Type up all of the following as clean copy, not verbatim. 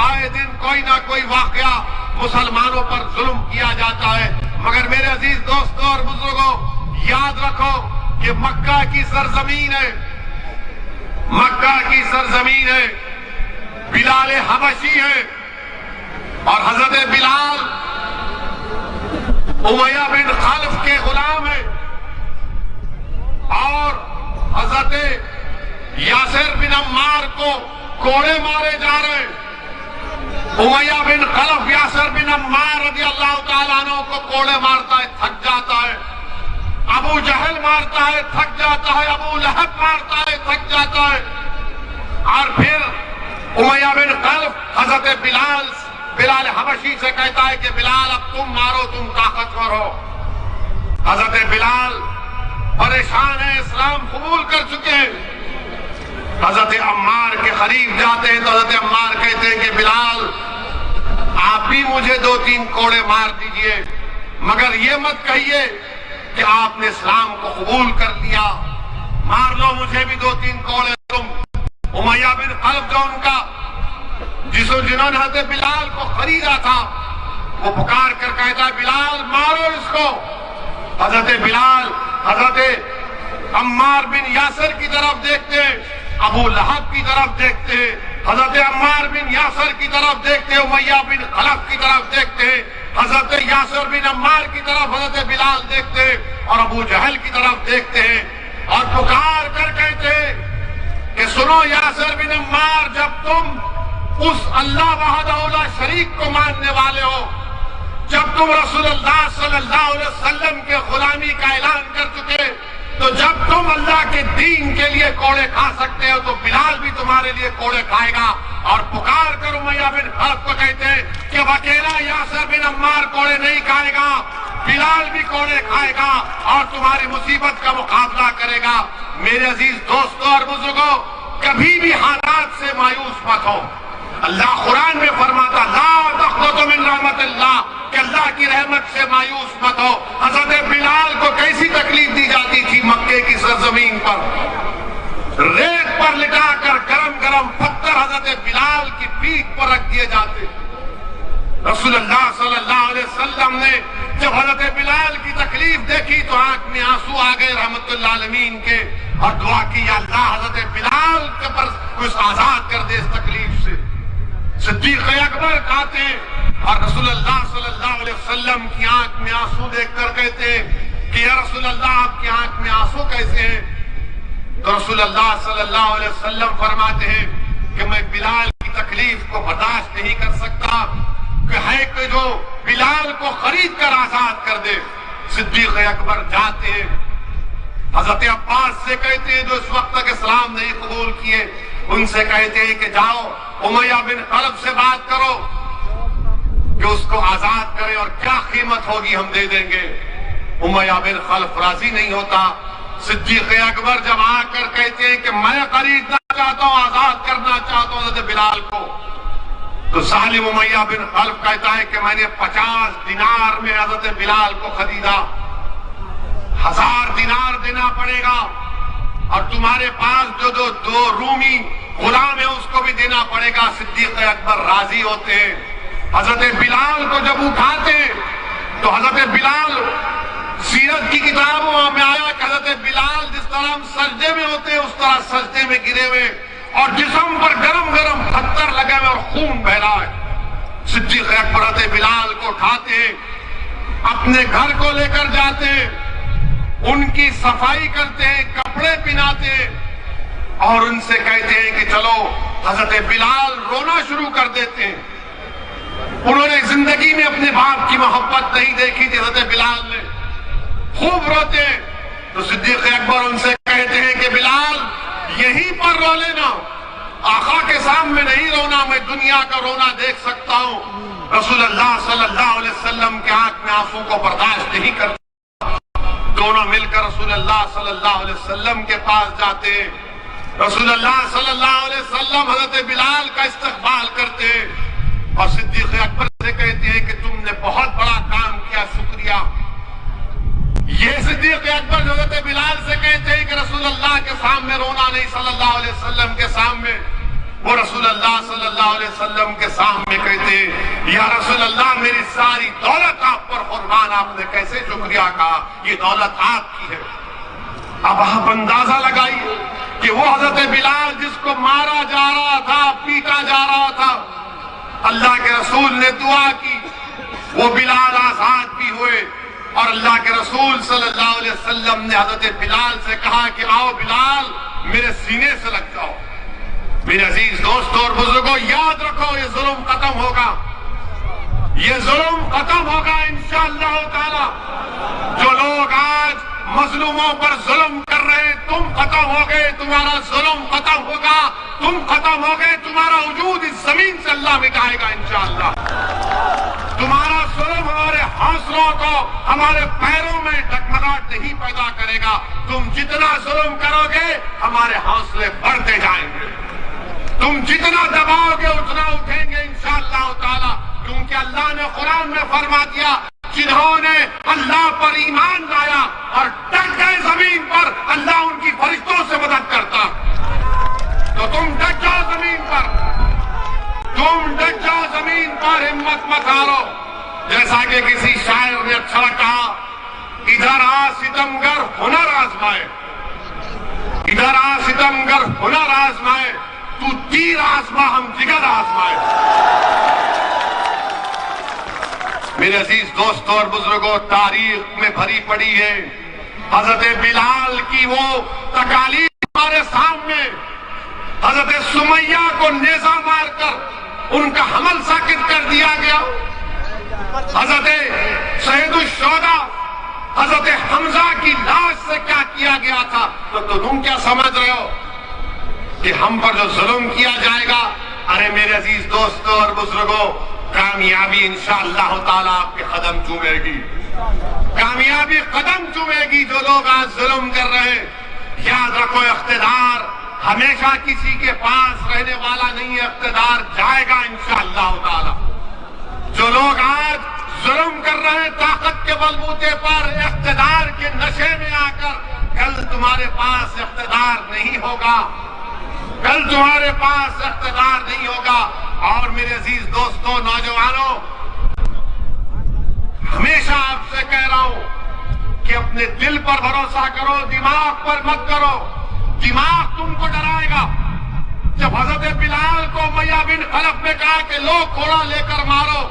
آئے دن کوئی نہ کوئی واقعہ مسلمانوں پر ظلم کیا جاتا ہے، مگر میرے عزیز دوستوں اور بزرگوں یاد رکھو کہ مکہ کی سرزمین ہے، مکہ کی سرزمین ہے، بلال حبشی ہے، اور حضرت بلال امیہ بن خلف کے غلام ہے، اور حضرت یاسر بن عمار کو کوڑے مارے جا رہے ہیں۔ امیہ بن خلف یاسر بن عمار رضی اللہ تعالیٰ عنہ کو کوڑے مارتا ہے، تھک جاتا ہے، ابو جہل مارتا ہے، تھک جاتا ہے، ابو لہب مارتا ہے، تھک جاتا ہے، اور پھر امیہ بن خلف حضرت بلال حبشی سے کہتا ہے کہ بلال اب تم مارو، تم طاقتور ہو۔ حضرت بلال پریشان ہے، اسلام قبول کر چکے ہیں، حضرت عمار کے قریب جاتے ہیں تو حضرت عمار کہتے ہیں کہ بلال آپ بھی مجھے 2-3 کوڑے مار دیجئے، مگر یہ مت کہیے کہ آپ نے اسلام کو قبول کر لیا، مار لو مجھے بھی 2-3 کوڑے تم۔ امیہ بن خلف جو ان کا جنہوں نے حضرت بلال کو خریدا تھا، وہ پکار کر کہتا ہے بلال مارو اس کو۔ حضرت بلال حضرت عمار بن یاسر کی طرف دیکھتے، ابو لہب کی طرف دیکھتے، حضرت عمار بن یاسر کی طرف دیکھتے، امیہ بن خلف کی طرف دیکھتے، حضرت یاسر بن عمار کی طرف حضرت بلال دیکھتے، اور ابو جہل کی طرف دیکھتے ہیں، اور پکار کر کہتے کہ سنو یاسر بن عمار، جب تم اس اللہ وحدہ لا شریک کو ماننے والے ہو، جب تم رسول اللہ صلی اللہ علیہ وسلم کے غلامی کا اعلان کر چکے، تو جب تم اللہ کے دین کے لیے کوڑے کھا سکتے ہو تو بلال بھی تمہارے لیے کوڑے کھائے گا۔ اور پکار کر امیہ بن خلف کو کہتے ہیں کہ اکیلا یاسر بن عمار کوڑے نہیں کھائے گا، بلال بھی کوڑے کھائے گا اور تمہاری مصیبت کا مقابلہ کرے گا۔ میرے عزیز دوستوں اور بزرگوں، کبھی بھی حالات سے مایوس مت ہو۔ اللہ قرآن میں فرماتا لا تقنطوا من رحمت اللہ، کہ اللہ کی رحمت سے مایوس مت ہو۔ حضرت بلال کو کیسی تکلیف دی جاتی تھی مکے کی سرزمین پر، ریت پر لٹا کر گرم گرم پتھر حضرت بلال کی پیٹھ پر رکھ دیے جاتے۔ رسول اللہ صلی اللہ علیہ وسلم نے جب حضرت بلال کی تکلیف دیکھی تو آنکھ میں آنسو آ گئے رحمت اللہ عالمین کے، اور دعا کی یا اللہ حضرت بلال کے پر کچھ آزاد کر دے اس تکلیف سے۔ صدیق اکبر کہتے ہیں، اور رسول اللہ صلی اللہ علیہ وسلم کی آنکھ میں آنسو دیکھ کر کہتے ہیں کہ یا رسول اللہ آپ کی آنکھ میں آنسو کیسے ہیں؟ تو رسول اللہ صلی اللہ علیہ وسلم فرماتے ہیں کہ میں بلال کی تکلیف کو برداشت نہیں کر سکتا، کہ ہے کہ جو بلال کو خرید کر آزاد کر دے۔ صدیق اکبر جاتے ہیں، حضرت عباس سے کہتے ہیں جو اس وقت تک اسلام نہیں قبول کیے، ان سے کہتے ہیں کہ جاؤ امیہ بن خلف سے بات کرو کہ اس کو آزاد کرے، اور کیا قیمت ہوگی ہم دے دیں گے۔ امیہ بن خلف راضی نہیں ہوتا۔ صدیق اکبر جب آ کر کہتے ہیں کہ میں خریدنا چاہتا ہوں، آزاد کرنا چاہتا ہوں حضرت بلال کو، تو ظالم امیہ بن خلف کہتا ہے کہ میں نے 50 دینار میں حضرت بلال کو خریدا، 1000 دینار دینا پڑے گا، اور تمہارے پاس جو دو رومی غلام ہے اس کو بھی دینا پڑے گا۔ صدیق اکبر راضی ہوتے ہیں۔ حضرت بلال کو جب اٹھاتے تو حضرت بلال، سیرت کی کتابوں میں آیا کہ حضرت بلال جس طرح ہم سجدے میں ہوتے ہیں اس طرح سجدے میں گرے ہوئے، اور جسم پر گرم گرم پتھر لگے ہوئے اور خون بہ رہا ہے۔ صدیق اکبر حضرت بلال کو اٹھاتے ہیں، اپنے گھر کو لے کر جاتے ہیں، ان کی صفائی کرتے ہیں، کپڑے پہناتے ہیں، اور ان سے کہتے ہیں کہ چلو۔ حضرت بلال رونا شروع کر دیتے ہیں۔ انہوں نے زندگی میں اپنے باپ کی محبت نہیں دیکھی تھی، حضرت بلال نے خوب روتے ہیں۔ تو صدیق اکبر ان سے کہتے ہیں کہ بلال یہیں پر رو لینا، آقا کے سامنے نہیں رونا، میں دنیا کا رونا دیکھ سکتا ہوں۔ رسول اللہ صلی اللہ علیہ وسلم کے آنکھ میں آنسو کو برداشت نہیں کرتا۔ دونوں مل کر رسول اللہ صلی اللہ علیہ وسلم کے پاس جاتے ہیں۔ رسول اللہ صلی اللہ علیہ وسلم حضرت بلال کا استقبال کرتے ہیں، اور صدیق اکبر سے کہتے ہیں کہ تم نے بہت بڑا کام کیا، شکریہ۔ یہ صدیق اکبر حضرت بلال سے کہتے ہیں کہ رسول اللہ کے سامنے رونا نہیں، صلی اللہ علیہ وسلم کے سامنے۔ وہ رسول اللہ صلی اللہ علیہ وسلم کے سامنے کہتے یا رسول اللہ میری ساری دولت آپ پر قربان، آپ نے کیسے شکریہ کہا؟ یہ دولت آپ کی ہے۔ اب آپ اندازہ لگائیے کہ وہ حضرت بلال جس کو مارا جا رہا تھا، پیٹا جا رہا تھا، اللہ کے رسول نے دعا کی، وہ بلال آزاد بھی ہوئے، اور اللہ کے رسول صلی اللہ علیہ وسلم نے حضرت بلال سے کہا کہ آؤ بلال میرے سینے سے لگ جاؤ۔ میرے عزیز دوستوں اور بزرگوں، یاد رکھو یہ ظلم ختم ہوگا، یہ ظلم ختم ہوگا انشاءاللہ تعالی۔ جو لوگ آج مظلوموں پر ظلم کر رہے ہیں، تم ختم ہو گئے، تمہارا ظلم ختم ہوگا، تم ختم ہو گئے، تمہارا وجود اس زمین سے اللہ مٹائے گا انشاءاللہ۔ تمہارا ظلم ہمارے حوصلوں کو، ہمارے پیروں میں ڈگمگاہٹ نہیں پیدا کرے گا۔ تم جتنا ظلم کرو گے ہمارے حوصلے بڑھتے جائیں گے، تم جتنا دباؤ گے اتنا اٹھیں گے انشاءاللہ تعالی، کیونکہ اللہ نے قرآن میں فرما دیا جنہوں نے اللہ پر ایمان لایا اور ڈٹ گئے زمین پر، اللہ ان کی فرشتوں سے مدد کرتا۔ تو تم ڈٹ جاؤ زمین پر، تم ڈٹ جاؤ زمین پر، ہمت مت ہارو۔ جیسا کہ کسی شاعر نے اچھا کہا، ادھر آ ستمگر ہنر آزمائے، ادھر آ ستمگر ہنر آزمائے، تو تیر آزما ہم جگر آزمائے۔ میرے عزیز دوستوں اور بزرگوں، تاریخ میں بھری پڑی ہے حضرت بلال کی وہ تکالیف ہمارے سامنے۔ حضرت سمیہ کو نیزہ مار کر ان کا حمل ساکت کر دیا گیا، حضرت سید الشہداء حضرت حمزہ کی لاش سے کیا کیا گیا تھا۔ تو تم کیا سمجھ رہے ہو کہ ہم پر جو ظلم کیا جائے گا؟ ارے میرے عزیز دوستوں اور بزرگوں، کامیابی انشاءاللہ تعالی آپ کے قدم چومے گی، کامیابی قدم چومے گی۔ جو لوگ آج ظلم کر رہے ہیں، یاد رکھو اقتدار ہمیشہ کسی کے پاس رہنے والا نہیں ہے، اقتدار جائے گا انشاءاللہ تعالی۔ جو لوگ آج ظلم کر رہے ہیں طاقت کے بلبوتے پر، اقتدار کے نشے میں آ کر، کل تمہارے پاس اقتدار نہیں ہوگا، کل تمہارے پاس اقتدار نہیں ہوگا۔ اور میرے عزیز دوستوں، نوجوانوں، ہمیشہ آپ سے کہہ رہا ہوں کہ اپنے دل پر بھروسہ کرو، دماغ پر مت کرو۔ دماغ تم کو ڈرائے گا۔ جب حضرت بلال کو امیہ بن خلف نے کہا کہ لو گھوڑا لے کر مارو،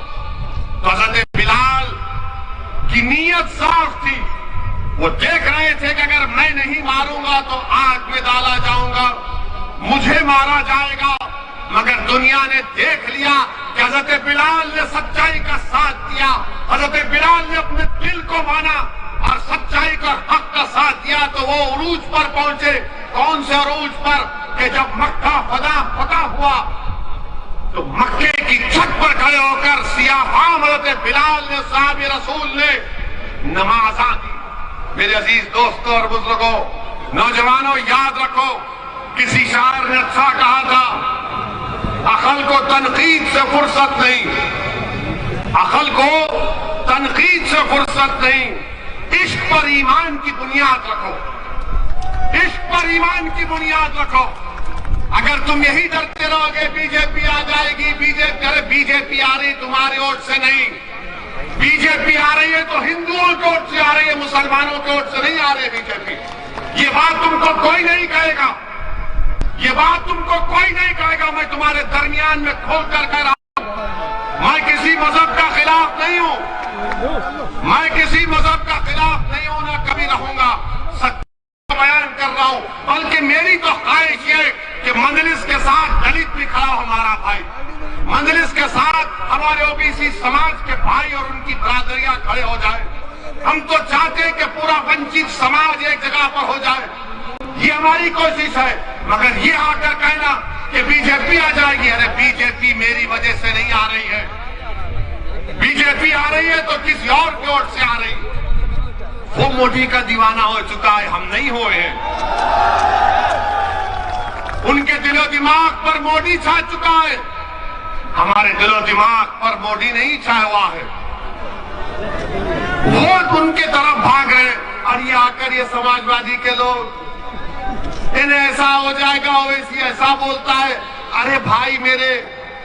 تو حضرت بلال کی نیت صاف تھی، وہ دیکھ رہے تھے کہ اگر میں نہیں ماروں گا تو آگ میں ڈالا جاؤں گا، مجھے مارا جائے گا۔ مگر دنیا نے دیکھ لیا کہ حضرت بلال نے سچائی کا ساتھ دیا، حضرت بلال نے اپنے دل کو مانا اور سچائی کا حق کا ساتھ دیا، تو وہ عروج پر پہنچے۔ کون سے عروج پر؟ کہ جب مکہ فتح ہوا تو مکے کی چھت پر کھڑے ہو کر سیاہ فام حضرت بلال نے، صحابی رسول نے نماز دی۔ میرے عزیز دوستوں اور بزرگوں، نوجوانوں، یاد رکھو کسی شاعر نے اچھا کہا تھا، عقل کو تنقید سے فرصت نہیں، عقل کو تنقید سے فرصت نہیں، عشق پر ایمان کی بنیاد رکھو، عشق پر ایمان کی بنیاد رکھو۔ اگر تم یہی ڈرتے رہو گے بی جے پی آ جائے گی، بی جے پی آ رہی تمہاری ووٹ سے نہیں، بی جے پی آ رہی ہے تو ہندوؤں کے ووٹ سے آ رہی ہے، مسلمانوں کے ووٹ سے نہیں آ رہی بی جے پی۔ یہ بات تم کو کوئی نہیں کہے گا، یہ بات تم کو کوئی نہیں کہے گا۔ میں تمہارے درمیان میں کھول کر کہہ رہا ہوں، میں کسی مذہب کا خلاف نہیں ہوں، میں کسی مذہب کا خلاف نہیں ہوں، نہ کبھی رہوں گا، سچ بیان کر رہا ہوں۔ بلکہ میری تو خواہش یہ کہ مجلس کے ساتھ دلت بھی کھڑا ہمارا بھائی، مجلس کے ساتھ ہمارے او بی سی سماج کے بھائی اور ان کی برادریاں کھڑے ہو جائے۔ ہم تو چاہتے ہیں کہ پورا ونچت سماج ایک جگہ پر ہو جائے، یہ ہماری کوشش ہے۔ مگر یہ آ کر کہنا کہ بی جے پی آ جائے گی، ارے بی جے پی میری وجہ سے نہیں آ رہی ہے، بی جے پی آ رہی ہے تو کسی اور کی ووٹ سے آ رہی ہے۔ وہ موڈی کا دیوانہ ہو چکا ہے، ہم نہیں ہوئے ہیں۔ ان کے دل و دماغ پر موڈی چھا چکا ہے، ہمارے دل و دماغ پر موڈی نہیں چھایا ہوا ہے۔ وہ ان کے طرف بھاگ رہے ہیں، اور یہ آ کر یہ سماجوادی کے لوگ، انہیں ایسا ہو جائے گا، اویسی ایسا بولتا ہے، ارے بھائی میرے،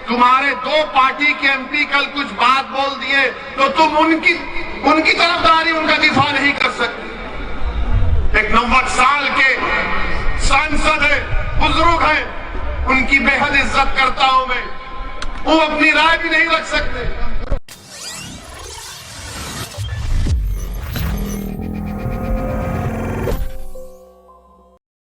تمہارے 2 پارٹی کے ایم پی کل کچھ بات بول دیے تو تم ان کی طرفداری، ان کا دفاع نہیں کر سکتے۔ ایک 90 سال کے سانسد ہیں، بزرگ ہیں، ان کی بے حد عزت کرتا ہوں میں، وہ اپنی رائے بھی نہیں رکھ سکتے۔